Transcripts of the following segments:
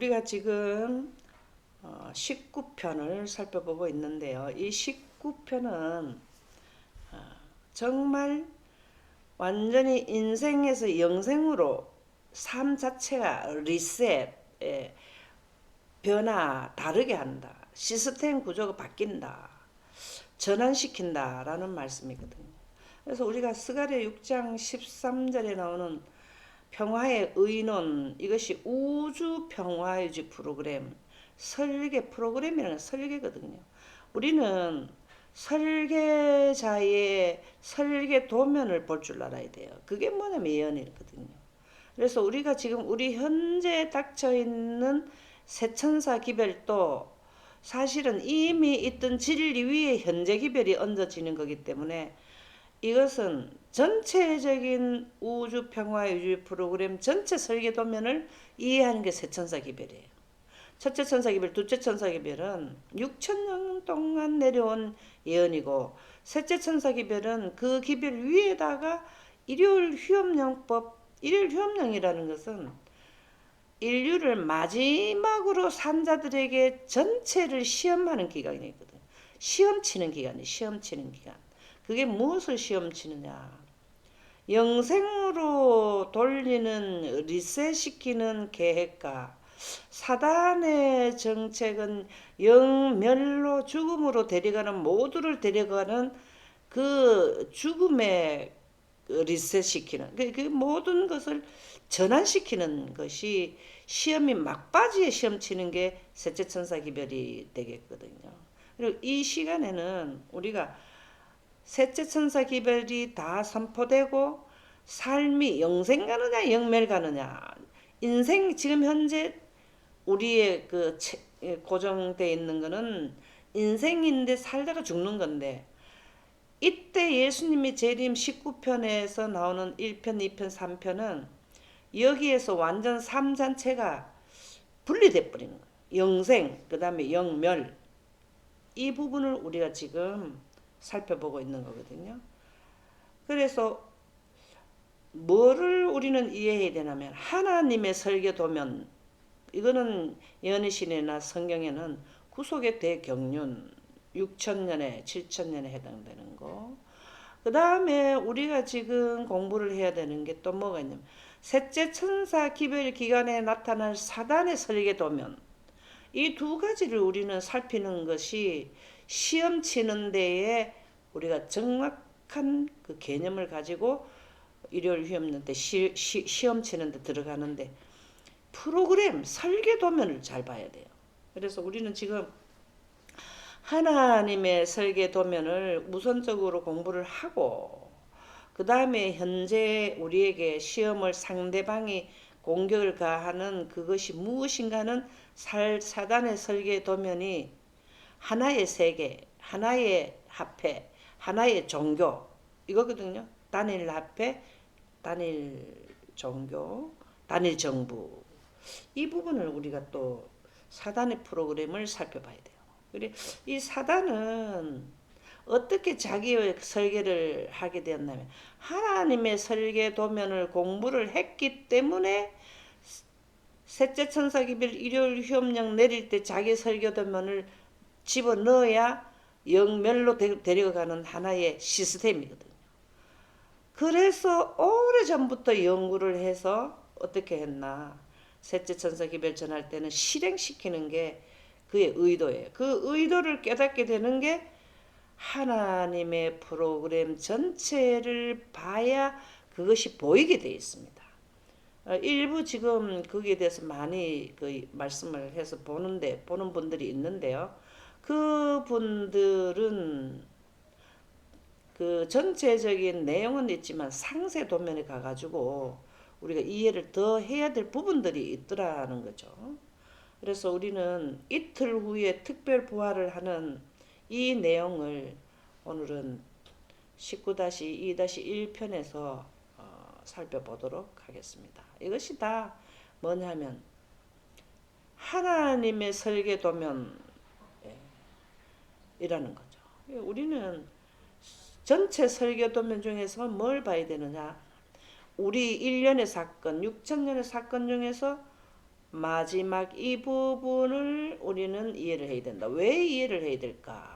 우리가 지금 19편을 살펴보고 있는데요. 이 19편은 정말 완전히 인생에서 영생으로 삶 자체가 리셋, 변화, 다르게 한다. 시스템 구조가 바뀐다. 전환시킨다. 라는 말씀이거든요. 그래서 우리가 스가랴 6장 13절에 나오는 평화의 의논, 이것이 우주 평화유지 프로그램, 설계 프로그램이라는 건 설계거든요. 우리는 설계자의 설계 도면을 볼 줄 알아야 돼요. 그게 뭐냐면 예언이거든요. 그래서 우리가 지금 우리 현재 닥쳐 있는 세천사 기별도 사실은 이미 있던 진리 위에 현재 기별이 얹어지는 거기 때문에 이것은 전체적인 우주 평화 유지 프로그램 전체 설계 도면을 이해하는 게 세천사 기별이에요. 첫째 천사 기별, 둘째 천사 기별은 6천년 동안 내려온 예언이고, 셋째 천사 기별은 그 기별 위에다가 일요일 휴업령법, 일요일 휴업령이라는 것은 인류를 마지막으로 산 자들에게 전체를 시험하는 기간이거든. 시험 치는 기간이에요. 시험 치는 기간. 그게 무엇을 시험 치느냐? 영생으로 돌리는 리셋시키는 계획과 사단의 정책은 영멸로 죽음으로 데려가는, 모두를 데려가는 그 죽음의 리셋시키는 그 모든 것을 전환시키는 것이 시험이 막바지에 시험 치는 게 셋째 천사 기별이 되겠거든요. 그리고 이 시간에는 우리가 셋째 천사 기별이 다 선포되고 삶이 영생 가느냐 영멸 가느냐, 인생 지금 현재 우리의 그 고정되어 있는 거는 인생인데 살다가 죽는 건데, 이때 예수님이 재림 19편에서 나오는 1편, 2편, 3편은 여기에서 완전 삶 자체가 분리돼 버리는 거예요. 영생, 그 다음에 영멸, 이 부분을 우리가 지금 살펴보고 있는 거거든요. 그래서 뭐를 우리는 이해해야 되냐면, 하나님의 설계도면, 이거는 예언의신이나 성경에는 구속의 대경륜 6천년에 7천년에 해당되는 거. 그 다음에 우리가 지금 공부를 해야 되는 게 또 뭐가 있냐면, 셋째 천사 기별 기간에 나타날 사단의 설계도면, 이 두 가지를 우리는 살피는 것이 시험 치는 데에 우리가 정확한 그 개념을 가지고 일요일 휴업년 때 시험 치는 데 들어가는데 프로그램 설계 도면을 잘 봐야 돼요. 그래서 우리는 지금 하나님의 설계 도면을 우선적으로 공부를 하고, 그 다음에 현재 우리에게 시험을 상대방이 공격을 가하는 그것이 무엇인가는 사단의 설계 도면이 하나의 세계, 하나의 합해, 하나의 종교, 이거거든요. 단일 합해, 단일 종교, 단일 정부. 이 부분을 우리가 또 사단의 프로그램을 살펴봐야 돼요. 그래, 이 사단은 어떻게 자기의 설계를 하게 되었냐면, 하나님의 설계 도면을 공부를 했기 때문에 셋째 천사 기별 일요일 휴업령 내릴 때 자기 설계 도면을 집어넣어야 영멸로 데려가는 하나의 시스템이거든요. 그래서 오래전부터 연구를 해서 어떻게 했나, 셋째 천사 기별 전할 때는 실행시키는 게 그의 의도예요. 그 의도를 깨닫게 되는 게 하나님의 프로그램 전체를 봐야 그것이 보이게 되어 있습니다. 일부 지금 거기에 대해서 많이 그 말씀을 해서 보는 분들이 있는데요. 그 분들은 그 전체적인 내용은 있지만 상세 도면에 가가지고 우리가 이해를 더 해야 될 부분들이 있더라는 거죠. 그래서 우리는 이틀 후에 특별 부활을 하는 이 내용을 오늘은 19-2-1편에서 살펴보도록 하겠습니다. 이것이 다 뭐냐면 하나님의 설계 도면이라는 거죠. 우리는 전체 설계 도면 중에서 뭘 봐야 되느냐? 우리 1년의 사건, 6천년의 사건 중에서 마지막 이 부분을 우리는 이해를 해야 된다. 왜 이해를 해야 될까?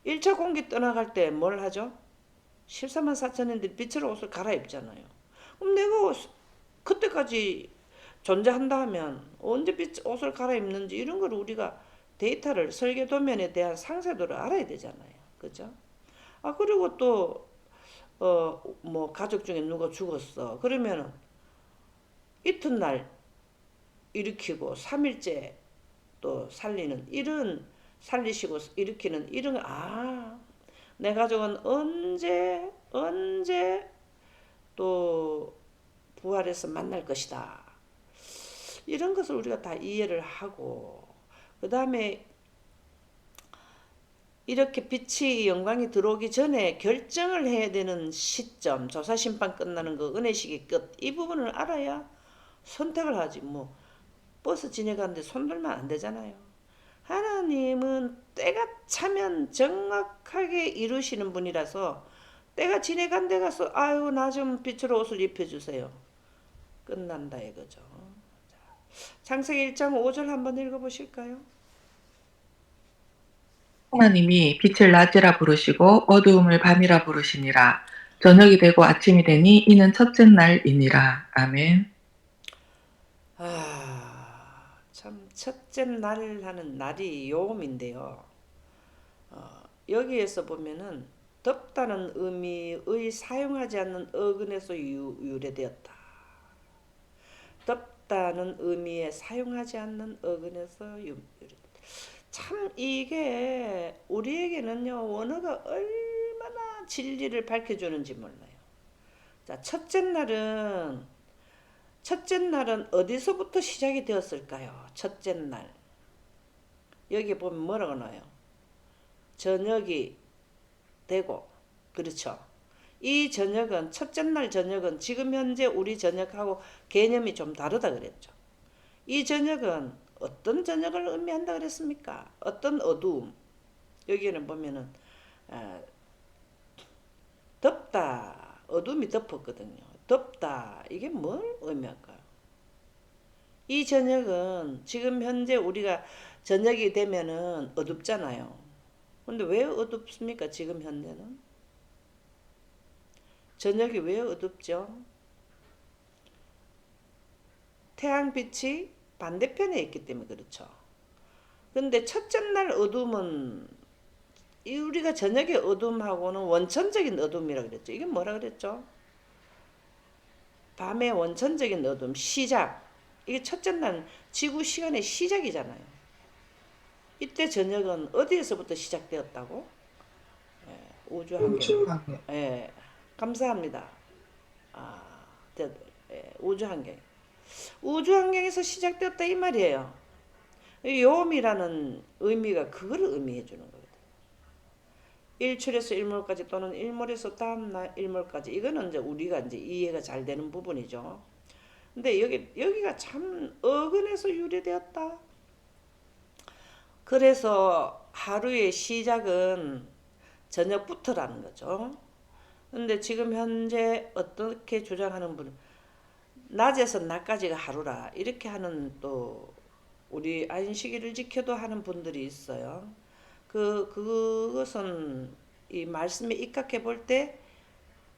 1차 공기 떠나갈 때 뭘 하죠? 14만 4천인들이 빛으로 옷을 갈아입잖아요. 그럼 내가 그때까지 존재한다 하면 언제 빛 옷을 갈아입는지 이런 걸 우리가 데이터를 설계 도면에 대한 상세도를 알아야 되잖아요. 그죠? 아, 그리고 또, 뭐, 가족 중에 누가 죽었어. 그러면은 이튿날 일으키고 3일째 또 살리는 이런 살리시고 일으키는 이런 내 가족은 언제 또 부활해서 만날 것이다. 이런 것을 우리가 다 이해를 하고 그 다음에 이렇게 빛이 영광이 들어오기 전에 결정을 해야 되는 시점, 조사심판 끝나는 거, 은혜식의 끝, 이 부분을 알아야 선택을 하지. 뭐 버스 지나가는데 손들면 안 되잖아요. 하나님은 때가 차면 정확하게 이루시는 분이라서 때가 지나간 데 가서 아유 나 좀 빛으로 옷을 입혀주세요. 끝난다 이거죠. 창세기 1장 5절 한번 읽어보실까요? 하나님이 빛을 낮이라 부르시고 어두움을 밤이라 부르시니라. 저녁이 되고 아침이 되니 이는 첫째 날이니라. 아멘. 참 첫째 날 하는 날이 요음인데요. 여기에서 보면은 덥다는 의미의 사용하지 않는 어근에서 유래되었다. 덥다는 의미에 사용하지 않는 어근에서 유래되었다. 참 이게 우리에게는요 원어가 얼마나 진리를 밝혀주는지 몰라요. 자, 첫째 날은 어디서부터 시작이 되었을까요? 첫째 날. 여기 보면 뭐라고 나와요? 저녁이 되고, 그렇죠. 이 저녁은, 첫째 날 저녁은 지금 현재 우리 저녁하고 개념이 좀 다르다 그랬죠. 이 저녁은 어떤 저녁을 의미한다 그랬습니까? 어떤 어두움. 여기는 보면은, 덥다. 어둠이 덮었거든요. 덥다. 이게 뭘 의미할까요? 이 저녁은 지금 현재 우리가 저녁이 되면은 어둡잖아요. 근데 왜 어둡습니까? 지금 현재는? 저녁이 왜 어둡죠? 태양빛이 반대편에 있기 때문에 그렇죠. 근데 첫째 날 어둠은 우리가 저녁의 어둠하고는 원천적인 어둠이라고 그랬죠. 이게 뭐라 그랬죠? 밤의 원천적인 어둠, 시작. 이게 첫째 날 지구 시간의 시작이잖아요. 이때 저녁은 어디에서부터 시작되었다고? 우주 환경. 예, 감사합니다. 우주 환경. 우주 환경에서 시작되었다 이 말이에요. 요음이라는 의미가 그걸 의미해 주는 거거든요. 일출에서 일몰까지 또는 일몰에서 다음날 일몰까지 이거는 이제 우리가 이제 이해가 잘 되는 부분이죠. 근데 여기가 참 어근에서 유래되었다. 그래서 하루의 시작은 저녁부터라는 거죠. 근데 지금 현재 어떻게 주장하는 분은 낮에서 낮까지가 하루라 이렇게 하는 또 우리 안식일을 지켜도 하는 분들이 있어요. 그것은 이 말씀에 입각해 볼 때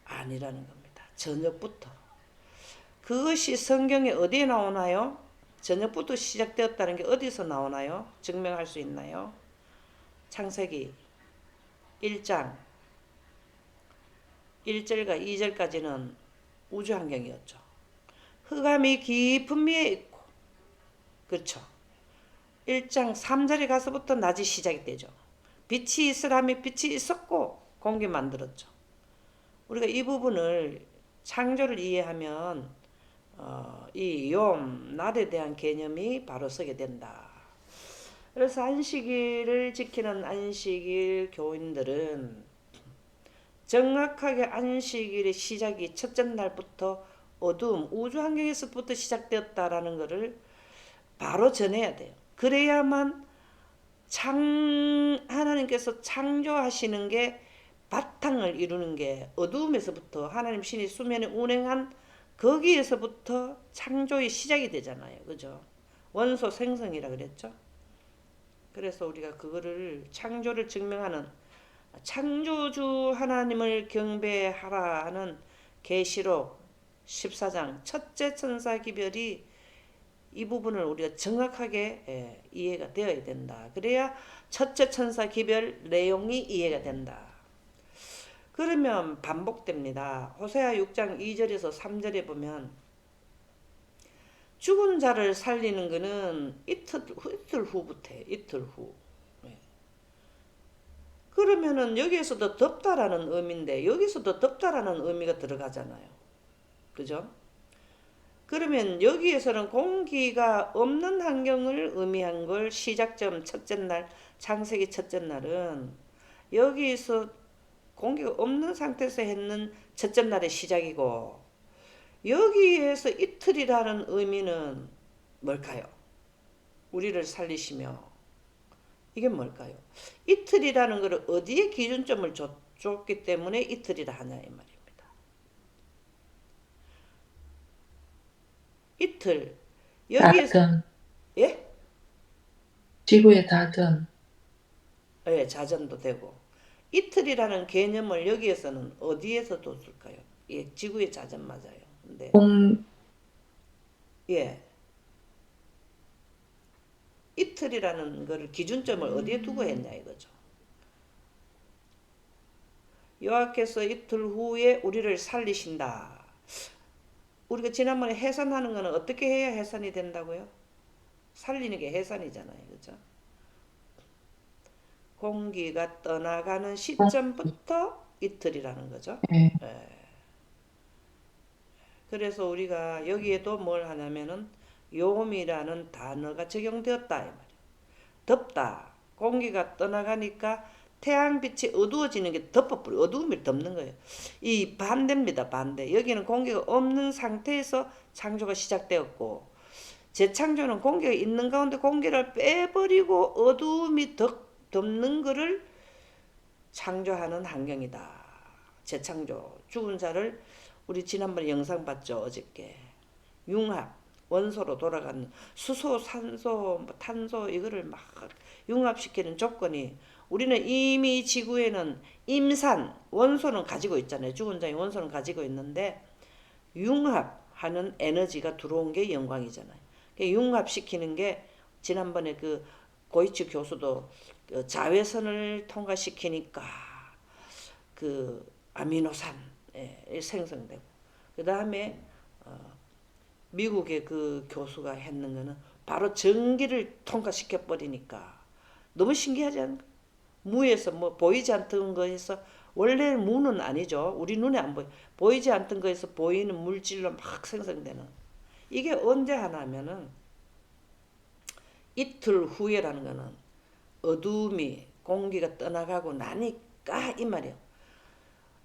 아니라는 겁니다. 저녁부터. 그것이 성경에 어디에 나오나요? 저녁부터 시작되었다는 게 어디서 나오나요? 증명할 수 있나요? 창세기 1장 1절과 2절까지는 우주 환경이었죠. 흑암이 깊은 미에 있고, 그렇죠. 1장 3절에 가서부터 낮이 시작이 되죠. 빛이 있으라며 빛이 있었고 공기 만들었죠. 우리가 이 부분을 창조를 이해하면 이 날에 대한 개념이 바로 서게 된다. 그래서 안식일을 지키는 안식일 교인들은 정확하게 안식일의 시작이 첫째 날부터 어두움, 우주 환경에서부터 시작되었다라는 것을 바로 전해야 돼요. 그래야만 하나님께서 창조하시는 게 바탕을 이루는 게 어두움에서부터 하나님 신이 수면에 운행한 거기에서부터 창조의 시작이 되잖아요. 그죠? 원소 생성이라 그랬죠. 그래서 우리가 그거를 창조를 증명하는 창조주 하나님을 경배하라 하는 계시록 14장 첫째 천사 기별이 이 부분을 우리가 정확하게 이해가 되어야 된다. 그래야 첫째 천사 기별 내용이 이해가 된다. 그러면 반복됩니다. 호세아 6장 2절에서 3절에 보면 죽은 자를 살리는 것은 이틀 후부터 이틀 후. 그러면은 여기에서도 덥다라는 의미인데 여기서도 덥다라는 의미가 들어가잖아요. 그죠? 그러면 여기에서는 공기가 없는 환경을 의미한 걸 시작점 첫째 날, 창세기 첫째 날은 여기서 공기가 없는 상태에서 했는 첫째 날의 시작이고 여기에서 이틀이라는 의미는 뭘까요? 우리를 살리시며 이게 뭘까요? 이틀이라는 것을 어디에 기준점을 줬기 때문에 이틀이라 하냐 이 말입니다. 이틀 여기에서 자전, 예? 지구의 자전, 예, 자전도 되고 이틀이라는 개념을 여기에서는 어디에서 뒀을까요? 예, 지구의 자전 맞아요. 근데 공, 예, 이틀이라는 거를 기준점을 어디에 두고 했냐 이거죠. 여호와께서 이틀 후에 우리를 살리신다. 우리가 지난번에 해산하는 거는 어떻게 해야 해산이 된다고요? 살리는 게 해산이잖아요. 그죠? 공기가 떠나가는 공기, 시점부터 이틀이라는 거죠. 예, 예. 그래서 우리가 여기에도 뭘 하냐면은 요음이라는 단어가 적용되었다 이 말이에요. 덥다. 공기가 떠나가니까 태양빛이 어두워지는 게 덮어버려. 어두움이 덮는 거예요. 이 반대입니다. 반대. 여기는 공기가 없는 상태에서 창조가 시작되었고 재창조는 공기가 있는 가운데 공기를 빼버리고 어두움이 덮는 것을 창조하는 환경이다. 재창조. 죽은 자를 우리 지난번에 영상 봤죠. 어저께. 융합. 원소로 돌아가는 수소, 산소, 탄소 이거를 막 융합시키는 조건이 우리는 이미 지구에는 임산, 원소는 가지고 있잖아요. 죽은 자의 원소는 가지고 있는데 융합하는 에너지가 들어온 게 영광이잖아요. 융합시키는 게 지난번에 그 고이츠 교수도 자외선을 통과시키니까 그 아미노산 생성되고 그 다음에 미국의 그 교수가 했는 거는 바로 전기를 통과시켜 버리니까 너무 신기하지 않나? 무에서 뭐 보이지 않던 거에서 원래 무는 아니죠. 우리 눈에 안 보여. 보이지 않던 거에서 보이는 물질로 막 생성되는. 이게 언제 하나면은 이틀 후에라는 거는 어두움이 공기가 떠나가고 나니까 이 말이에요.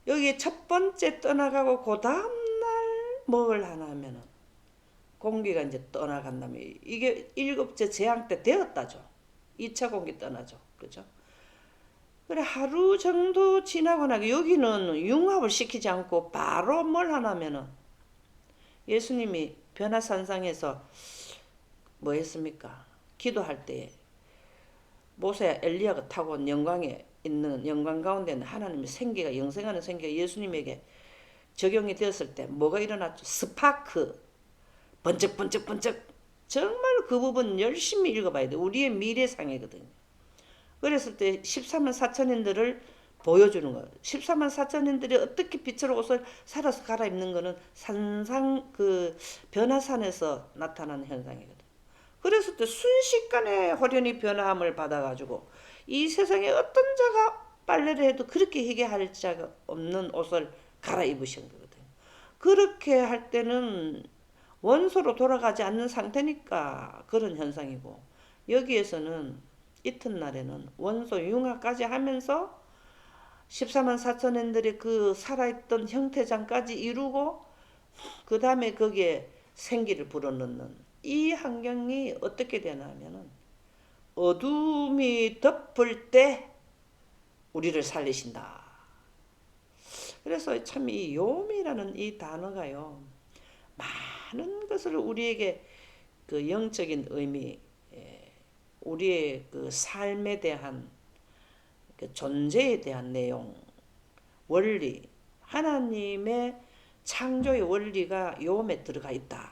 여기 첫 번째 떠나가고 그 다음날 뭘 하나면은 공기가 이제 떠나간다면 이게 일곱째 재앙 때 되었다죠. 2차 공기 떠나죠. 그죠? 그래 하루 정도 지나고 나게 여기는 융합을 시키지 않고 바로 뭘 하냐면은 예수님이 변화산상에서 뭐 했습니까? 기도할 때 모세 엘리야가 타고 온 영광에 있는 영광 가운데는 하나님의 생기가 영생하는 생기가 예수님에게 적용이 되었을 때 뭐가 일어났죠? 스파크 번쩍번쩍번쩍 정말 그 부분 열심히 읽어봐야 돼. 우리의 미래상이거든요. 그랬을 때 14만 4천인들을 보여주는 거예요. 14만 4천인들이 어떻게 빛으로 옷을 살아서 갈아입는 거는 산상 그 변화산에서 나타나는 현상이거든. 그랬을 때 순식간에 호련히 변화함을 받아가지고 이 세상에 어떤 자가 빨래를 해도 그렇게 희게 할 자가 없는 옷을 갈아입으신 거거든요. 그렇게 할 때는 원소로 돌아가지 않는 상태니까 그런 현상이고 여기에서는 이튿날에는 원소 융합까지 하면서 14만 4천년들의 그 살아있던 형태장까지 이루고 그 다음에 거기에 생기를 불어넣는 이 환경이 어떻게 되나 하면은 어둠이 덮을 때 우리를 살리신다. 그래서 참 이 요음이라는 이 단어가요. 많은 것을 우리에게 그 영적인 의미, 우리의 그 삶에 대한 그 존재에 대한 내용, 원리, 하나님의 창조의 원리가 요음에 들어가 있다.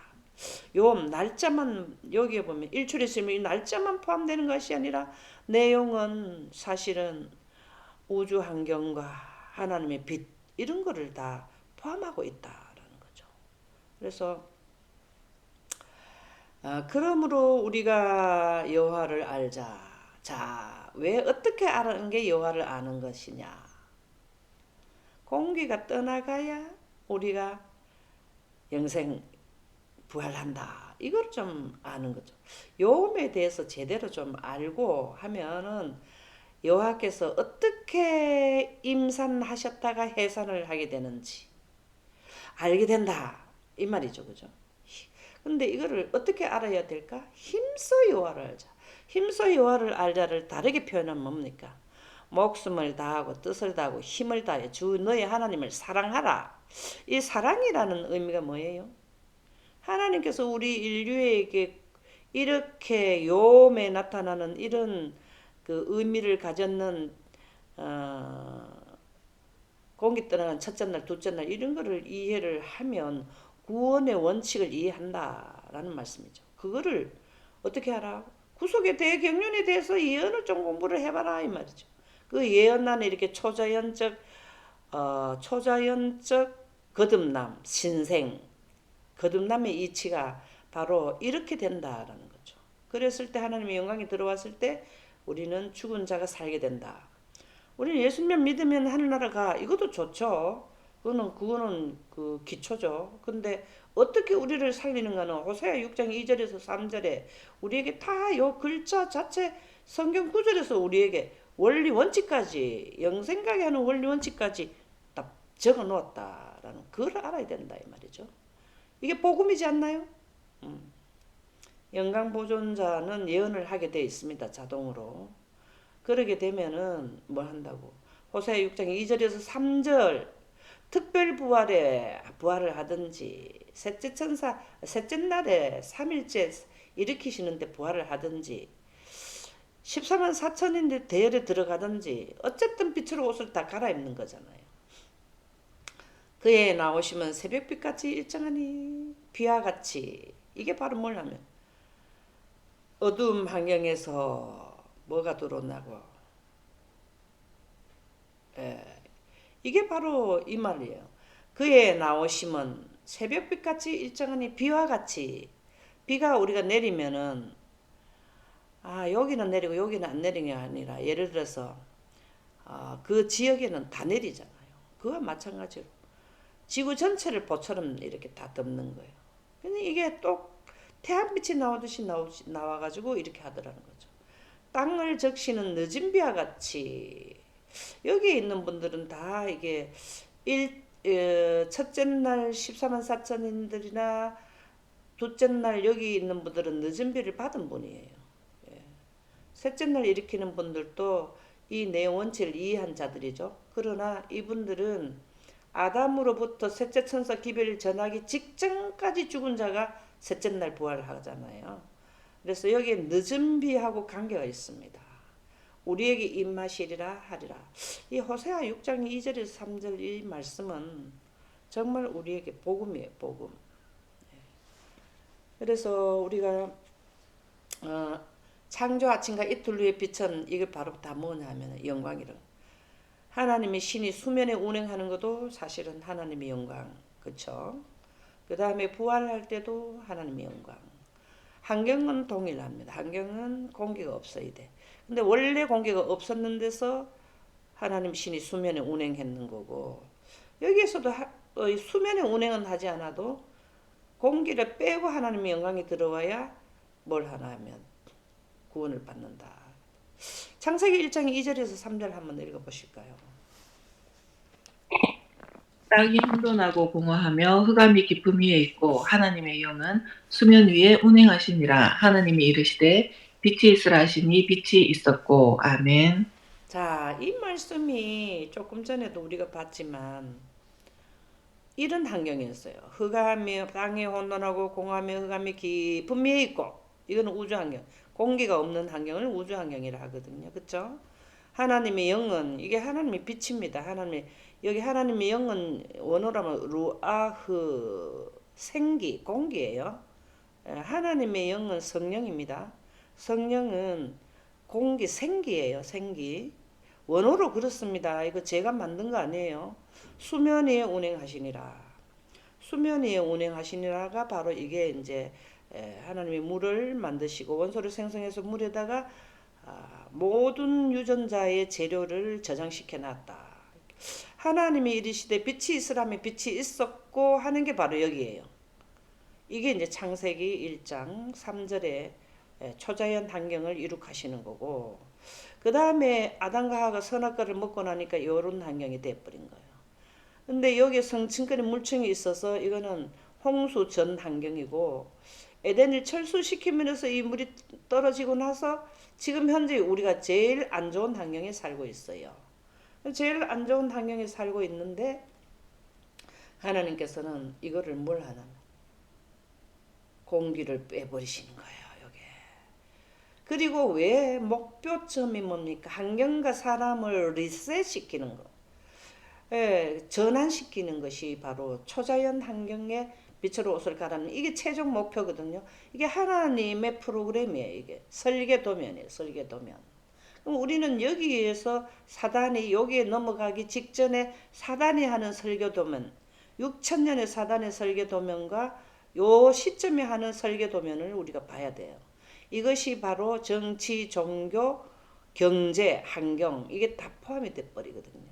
요음 날짜만 여기에 보면 일출에 있으면 이 날짜만 포함되는 것이 아니라 내용은 사실은 우주 환경과 하나님의 빛 이런 거를 다 포함하고 있다라는 거죠. 그래서 그러므로 우리가 여호와를 알자. 자, 왜 어떻게 아는 게 여호와를 아는 것이냐? 공기가 떠나가야 우리가 영생 부활한다. 이걸 좀 아는 거죠. 요음에 대해서 제대로 좀 알고 하면은 여호와께서 어떻게 임산하셨다가 해산을 하게 되는지 알게 된다. 이 말이죠. 그죠? 근데 이거를 어떻게 알아야 될까? 힘써 여호와를 알자. 힘써 여호와를 알자를 다르게 표현하면 뭡니까? 목숨을 다하고 뜻을 다하고 힘을 다해 주 너의 하나님을 사랑하라. 이 사랑이라는 의미가 뭐예요? 하나님께서 우리 인류에게 이렇게 요음에 나타나는 이런 그 의미를 가졌는 공기 떠나는 첫째 날, 둘째 날 이런 거를 이해를 하면 구원의 원칙을 이해한다라는 말씀이죠. 그거를 어떻게 알아? 구속의 대경륜에 대해서 예언을 좀 공부를 해봐라 이 말이죠. 그 예언 안에 이렇게 초자연적 거듭남, 신생, 거듭남의 이치가 바로 이렇게 된다라는 거죠. 그랬을 때 하나님의 영광이 들어왔을 때 우리는 죽은 자가 살게 된다. 우리는 예수님 믿으면 하늘나라가 이것도 좋죠. 그거는 그 기초죠. 근데 어떻게 우리를 살리는가는 호세아 6장 2절에서 3절에 우리에게 다 요 글자 자체 성경 구절에서 우리에게 원리 원칙까지 영생가게 하는 원리 원칙까지 딱 적어 놓았다라는 그걸 알아야 된다 이 말이죠. 이게 복음이지 않나요? 영광 보존자는 예언을 하게 돼 있습니다. 자동으로. 그러게 되면은 뭘 한다고? 호세아 6장 2절에서 3절 특별 부활을 하든지 셋째 날에 3일째 일으키시는데 부활을 하든지 14만 4천인데 대열에 들어가든지 어쨌든 빛으로 옷을 다 갈아입는 거잖아요. 그에 나오시면 새벽빛같이 일정하니 비와 같이 이게 바로 뭐냐면 어두운 환경에서 뭐가 드러나고 이게 바로 이 말이에요. 그에 나오시면 새벽빛같이 일정하니 비와 같이 비가 우리가 내리면은 여기는 내리고 여기는 안 내리는 게 아니라 예를 들어서 그 지역에는 다 내리잖아요. 그와 마찬가지로 지구 전체를 보처럼 이렇게 다 덮는 거예요. 근데 이게 또 태양빛이 나오듯이 나와가지고 이렇게 하더라는 거죠. 땅을 적시는 늦은 비와 같이 여기에 있는 분들은 다 이게 첫째 날 14만 4천인들이나 둘째 날 여기 있는 분들은 늦은 비를 받은 분이에요. 셋째 날 일으키는 분들도 이 내용 원칙을 이해한 자들이죠. 그러나 이분들은 아담으로부터 셋째 천사 기별을 전하기 직전까지 죽은 자가 셋째 날 부활을 하잖아요. 그래서 여기에 늦은 비하고 관계가 있습니다. 우리에게 입마시리라 하리라. 이 호세아 6장 2절에서 3절 이 말씀은 정말 우리에게 복음이에요. 복음. 그래서 우리가 창조 아침과 이틀 후의 빛은 이게 바로 다 뭐냐면 영광이라. 하나님의 신이 수면에 운행하는 것도 사실은 하나님의 영광. 그렇죠? 그 다음에 부활할 때도 하나님의 영광. 환경은 동일합니다. 환경은 공기가 없어야 돼. 근데 원래 공기가 없었는 데서 하나님 신이 수면에 운행했는 거고 여기에서도 수면에 운행은 하지 않아도 공기를 빼고 하나님의 영광이 들어와야 뭘 하나 하면 구원을 받는다. 창세기 1장 2절에서 3절 한번 읽어보실까요? 땅이 혼돈하고 공허하며 흑암이 깊음 위에 있고 하나님의 영은 수면 위에 운행하시니라. 하나님이 이르시되 빛이 있으라 하시니 빛이 있었고. 아멘. 자, 이 말씀이 조금 전에도 우리가 봤지만 이런 환경이었어요. 흑암이 땅에 혼돈하고 공함이 흑암이 깊은 미에 있고, 이거는 우주 환경. 공기가 없는 환경을 우주 환경이라 하거든요. 그렇죠? 하나님의 영은, 이게 하나님의 빛입니다. 여기 하나님의 영은 원어라면 루아흐, 생기, 공기예요. 하나님의 영은 성령입니다. 성령은 공기, 생기예요. 생기. 원어로 그렇습니다. 이거 제가 만든 거 아니에요. 수면 위에 운행하시니라. 수면 위에 운행하시니라가 바로 이게 이제 하나님이 물을 만드시고 원소를 생성해서 물에다가 모든 유전자의 재료를 저장시켜 놨다. 하나님이 이르시되 빛이 있으라면 빛이 있었고 하는 게 바로 여기에요. 이게 이제 창세기 1장 3절에 초자연 환경을 이룩하시는 거고, 그 다음에 아담과 하와가 선악과를 먹고 나니까 요런 환경이 돼버린 거예요. 근데 여기에 성층권의 물층이 있어서 이거는 홍수 전 환경이고, 에덴을 철수시키면서 이 물이 떨어지고 나서 지금 현재 우리가 제일 안 좋은 환경에 살고 있어요. 제일 안 좋은 환경에 살고 있는데 하나님께서는 이거를 뭘 하나? 공기를 빼버리시는 거예요. 여기. 그리고 왜 목표점이 뭡니까? 환경과 사람을 리셋시키는 거. 전환시키는 것이 바로 초자연 환경에 빛으로 옷을 갈아는 이게 최종 목표거든요. 이게 하나님의 프로그램이에요. 이게 설계도면이에요. 설계도면. 그럼 우리는 여기에서 사단이 여기에 넘어가기 직전에 사단이 하는 설계도면, 6천년의 사단의 설계도면과 요 시점에 하는 설계도면을 우리가 봐야 돼요. 이것이 바로 정치, 종교, 경제, 환경 이게 다 포함이 돼 버리거든요.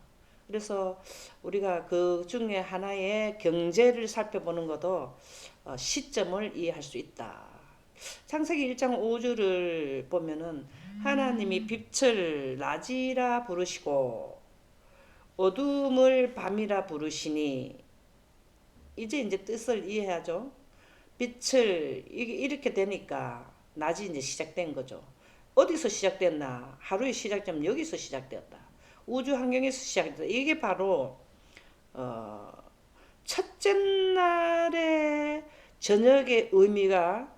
그래서 우리가 그 중에 하나의 경제를 살펴보는 것도 시점을 이해할 수 있다. 창세기 1장 5절을 보면은 하나님이 빛을 낮이라 부르시고 어둠을 밤이라 부르시니, 이제 뜻을 이해하죠. 빛을 이렇게 되니까 낮이 이제 시작된 거죠. 어디서 시작됐나? 하루의 시작점은 여기서 시작되었다. 우주 환경에서 시작됐다. 이게 바로 첫째 날의 저녁의 의미가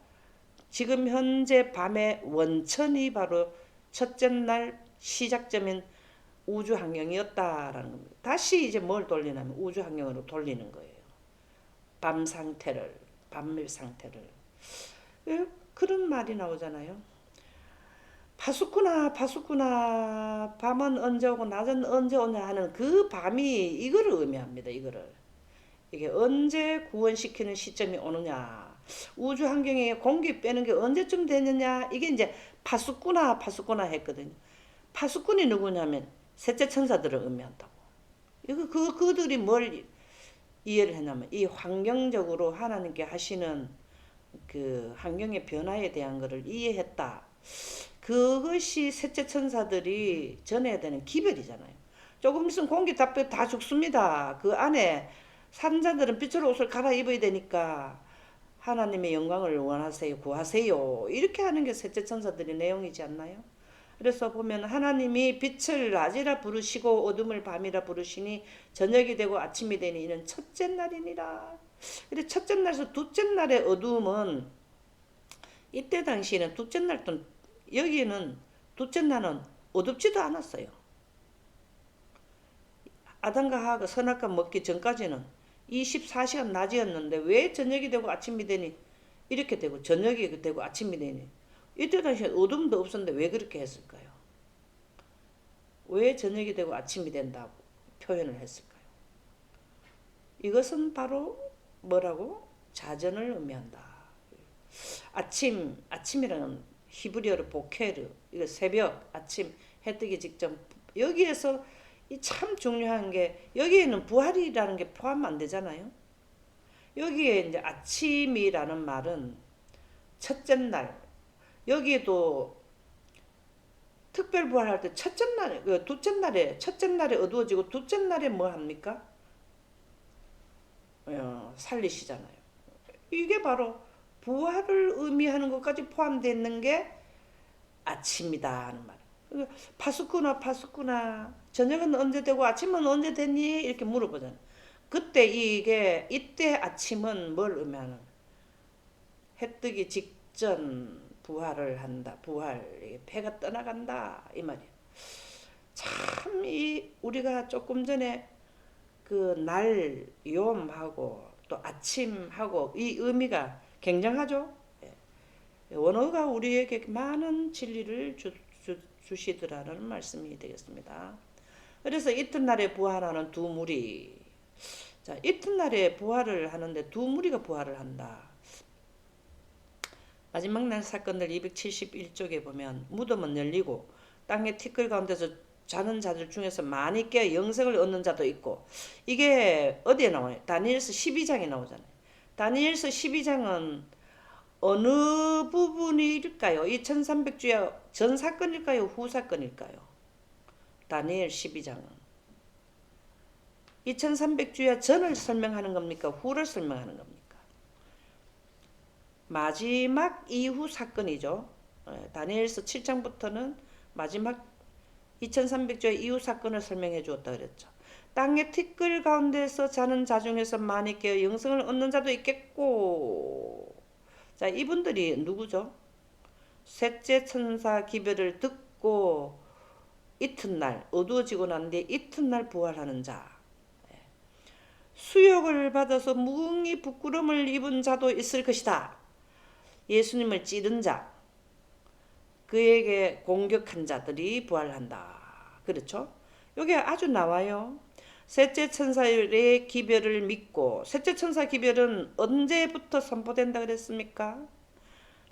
지금 현재 밤의 원천이 바로 첫째 날 시작점인 우주 환경이었다라는 겁니다. 다시 이제 뭘 돌리냐면 우주 환경으로 돌리는 거예요. 밤 상태를, 밤밀 상태를. 그런 말이 나오잖아요. 파수꾼아, 파수꾼아, 밤은 언제 오고 낮은 언제 오냐 하는 그 밤이 이거를 의미합니다. 이게 언제 구원시키는 시점이 오느냐, 우주 환경에 공기 빼는 게 언제쯤 되느냐, 이게 이제 파수꾼아, 파수꾼아 했거든요. 파수꾼이 누구냐면 셋째 천사들을 의미한다고. 그들이 뭘 이해를 했냐면 이 환경적으로 하나님께 하시는 그 환경의 변화에 대한 것을 이해했다. 그것이 셋째 천사들이 전해야 되는 기별이잖아요. 조금 있으면 공기 다 죽습니다. 그 안에 산자들은 빛으로 옷을 갈아입어야 되니까 하나님의 영광을 원하세요, 구하세요. 이렇게 하는 게 셋째 천사들의 내용이지 않나요? 그래서 보면 하나님이 빛을 낮이라 부르시고 어둠을 밤이라 부르시니 저녁이 되고 아침이 되니 이는 첫째 날이니라. 근데 첫째 날에서 둘째 날의 어둠은 이때 당시에는 둘째 날도 여기는 둘째 날은 어둡지도 않았어요. 아담과 하와가 선악과 먹기 전까지는 24시간 낮이었는데 왜 저녁이 되고 아침이 되니 이렇게 되고 저녁이 되고 아침이 되니, 이때 당시에 어둠도 없었는데 왜 그렇게 했을까요? 왜 저녁이 되고 아침이 된다고 표현을 했을까요? 이것은 바로 뭐라고? 자전을 의미한다. 아침이라는 히브리어로 보케르, 이거 새벽, 아침, 해 뜨기 직전. 여기에서 이 참 중요한 게 여기에는 부활이라는 게 포함 안 되잖아요. 여기에 이제 아침이라는 말은 첫째 날, 여기에도 특별 부활할 때 첫째 날, 둘째 날에 어두워지고 둘째 날에 뭐 합니까? 살리시잖아요. 이게 바로 부활을 의미하는 것까지 포함되는 게 아침이다 하는 말. 파수꾼아, 파수꾼아, 저녁은 언제 되고 아침은 언제 됐니? 이렇게 물어보잖아요. 그때 이때 아침은 뭘 의미하는? 해 뜨기 직전 부활을 한다. 부활, 배가 떠나간다 이 말이에요. 참 이 우리가 조금 전에 그 날 욤하고 또 아침하고 이 의미가 굉장하죠. 원어가 우리에게 많은 진리를 주시더라는 말씀이 되겠습니다. 그래서 이튿날에 부활하는 두 무리. 자, 이튿날에 부활을 하는데 두 무리가 부활을 한다. 마지막 날 사건들 271쪽에 보면 무덤은 열리고 땅의 티끌 가운데서 자는 자들 중에서 많이 깨어 영생을 얻는 자도 있고, 이게 어디에 나와요? 다니엘서 12장에 나오잖아요. 다니엘서 12장은 어느 부분일까요? 이 1300주야 전 사건일까요? 후 사건일까요? 다니엘 12장은 2300주야 전을 설명하는 겁니까? 후를 설명하는 겁니까? 마지막 이후 사건이죠. 다니엘서 7장부터는 마지막 2300주야 이후 사건을 설명해 주었다 그랬죠. 땅의 티끌 가운데서 자는 자 중에서 많이 깨어 영생을 얻는 자도 있겠고. 자, 이분들이 누구죠? 셋째 천사 기별을 듣고 이튿날 어두워지고 난 뒤에 이튿날 부활하는 자. 수욕을 받아서 무궁히 부끄러움을 입은 자도 있을 것이다. 예수님을 찌른 자, 그에게 공격한 자들이 부활한다. 그렇죠? 여기 아주 나와요. 셋째 천사의 기별을 믿고, 셋째 천사 기별은 언제부터 선포된다 그랬습니까?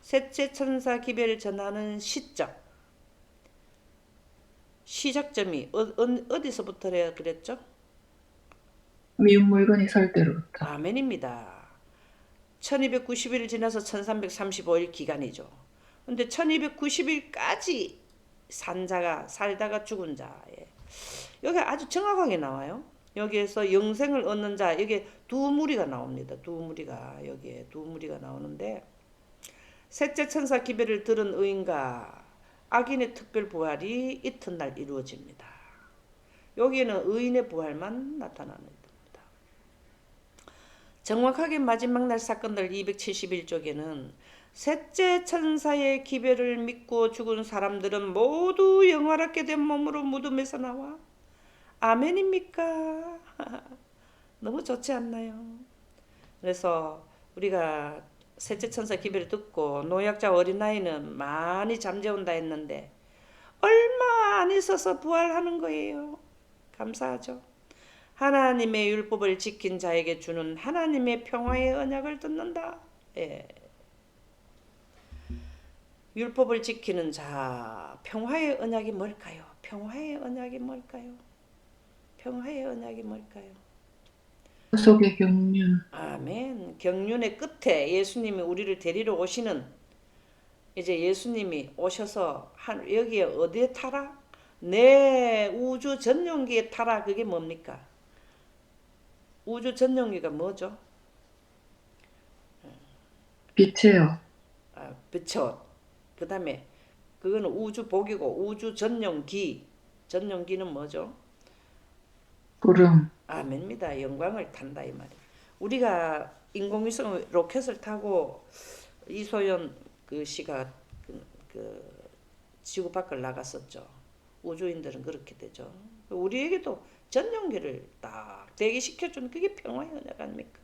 셋째 천사 기별을 전하는 시작점이 어디서부터래야 그랬죠? 미운 물건이 설 때로부터. 아멘입니다. 1290일 지나서 1335일 기간이죠. 근데 1290일까지 산 자가 살다가 죽은 자. 여기 아주 정확하게 나와요. 여기에서 영생을 얻는 자, 여기 두 무리가 나옵니다. 두 무리가, 여기에 두 무리가 나오는데, 셋째 천사 기별을 들은 의인과 악인의 특별 부활이 이튿날 이루어집니다. 여기에는 의인의 부활만 나타나는 겁니다. 정확하게 마지막 날 사건들 271쪽에는 셋째 천사의 기별을 믿고 죽은 사람들은 모두 영화롭게 된 몸으로 무덤에서 나와. 아멘입니까? 너무 좋지 않나요? 그래서 우리가 셋째 천사 기별을 듣고 노약자 어린아이는 많이 잠재운다 했는데 얼마 안 있어서 부활하는 거예요. 감사하죠. 하나님의 율법을 지킨 자에게 주는 하나님의 평화의 언약을 듣는다. 예. 율법을 지키는 자, 평화의 언약이 뭘까요? 평화의 언약이 뭘까요? 평화의 언약이 뭘까요? 속의 경륜. 아멘. 경륜의 끝에 예수님이 우리를 데리러 오시는, 이제 예수님이 오셔서 여기에 어디에 타라? 내 우주 전용기에 타라. 그게 뭡니까? 우주 전용기가 뭐죠? 빛이에요. 그쵸. 그 다음에 그거는 우주복이고, 우주 전용기는 뭐죠? 구름. 아멘입니다. 영광을 탄다 이 말이에요. 우리가 인공위성 로켓을 타고 이소연 그 씨가 그 지구 밖을 나갔었죠. 우주인들은 그렇게 되죠. 우리에게도 전용기를 딱 대기시켜주는 그게 평화의 언약 아닙니까?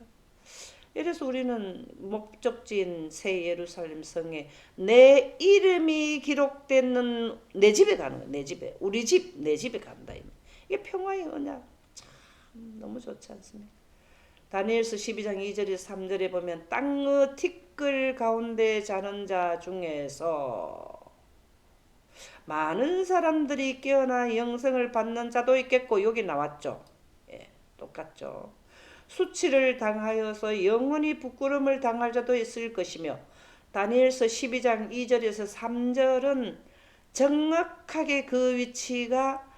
이래서 우리는 목적지인 새 예루살렘 성에 내 이름이 기록되는 내 집에 가는 거야. 내 집에. 우리 집, 내 집에 간다. 이게 평화의 언약. 참 너무 좋지 않습니까? 다니엘서 12장 2절에서 3절에 보면 땅의 티끌 가운데 자는 자 중에서 많은 사람들이 깨어나 영생을 받는 자도 있겠고, 여기 나왔죠. 예, 똑같죠. 수치를 당하여서 영원히 부끄러움을 당할 자도 있을 것이며, 다니엘서 12장 2절에서 3절은 정확하게 그 위치가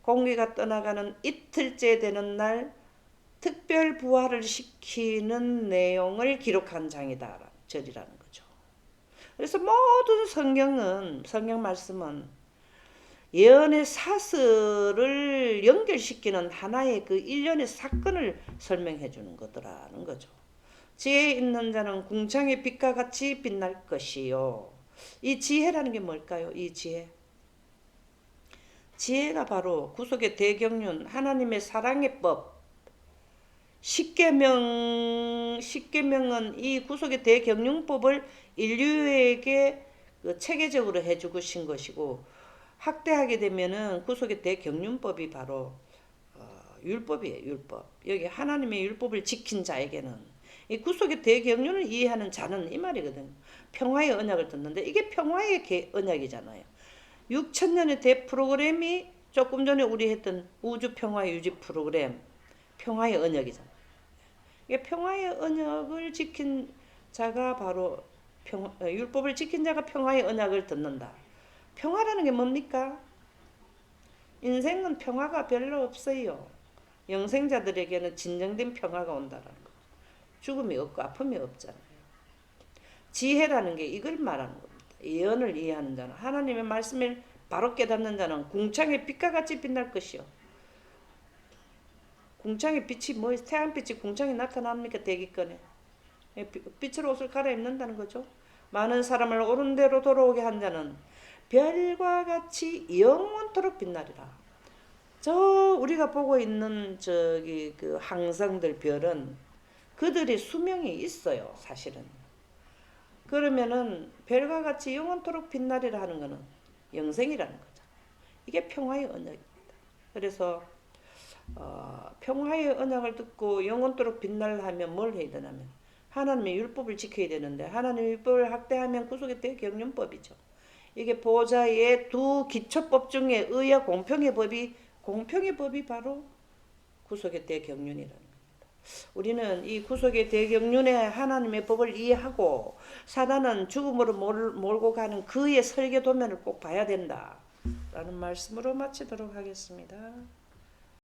공기가 떠나가는 이틀째 되는 날 특별 부활을 시키는 내용을 기록한 절이라는 거죠. 그래서 모든 성경 말씀은 예언의 사슬을 연결시키는 하나의 그 일련의 사건을 설명해 주는 거더라는 거죠. 지혜 있는 자는 궁창의 빛과 같이 빛날 것이요. 이 지혜라는 게 뭘까요? 이 지혜. 지혜가 바로 구속의 대경륜, 하나님의 사랑의 법. 십계명은 이 구속의 대경륜법을 인류에게 체계적으로 해주신 것이고, 학대하게 되면은 구속의 대경륜법이 바로 율법이에요. 율법. 여기 하나님의 율법을 지킨 자에게는 이 구속의 대경륜을 이해하는 자는 이 말이거든요. 평화의 언약을 듣는데 이게 평화의 언약이잖아요. 6천년의 대프로그램이 조금 전에 우리 했던 우주 평화 유지 프로그램 평화의 언약이잖아요. 이게 평화의 언약을 지킨 자가 바로 율법을 지킨 자가 평화의 언약을 듣는다. 평화라는 게 뭡니까? 인생은 평화가 별로 없어요. 영생자들에게는 진정된 평화가 온다는 거. 죽음이 없고 아픔이 없잖아요. 지혜라는 게 이걸 말하는 겁니다. 예언을 이해하는 자는 하나님의 말씀을 바로 깨닫는 자는 궁창의 빛과 같이 빛날 것이요. 궁창의 빛이 뭐 태양빛이 궁창에 나타납니까? 대기권에. 빛으로 옷을 갈아입는다는 거죠. 많은 사람을 옳은 대로 돌아오게 한 자는 별과 같이 영원토록 빛나리라. 저 우리가 보고 있는 저기 그 항성들 별은 그들이 수명이 있어요, 사실은. 그러면은 별과 같이 영원토록 빛나리라 하는 거는 영생이라는 거죠. 이게 평화의 언약입니다. 그래서 평화의 언약을 듣고 영원토록 빛날라 하면 뭘 해야 되냐면 하나님의 율법을 지켜야 되는데 하나님의 율법을 학대하면 구속의 대경륜법이죠. 이게 보호자의 두 기초법 중에 의와 공평의 법이 바로 구속의 대경륜이라는 겁니다. 우리는 이 구속의 대경륜의 하나님의 법을 이해하고 사단은 죽음으로 몰고 가는 그의 설계 도면을 꼭 봐야 된다 라는 말씀으로 마치도록 하겠습니다.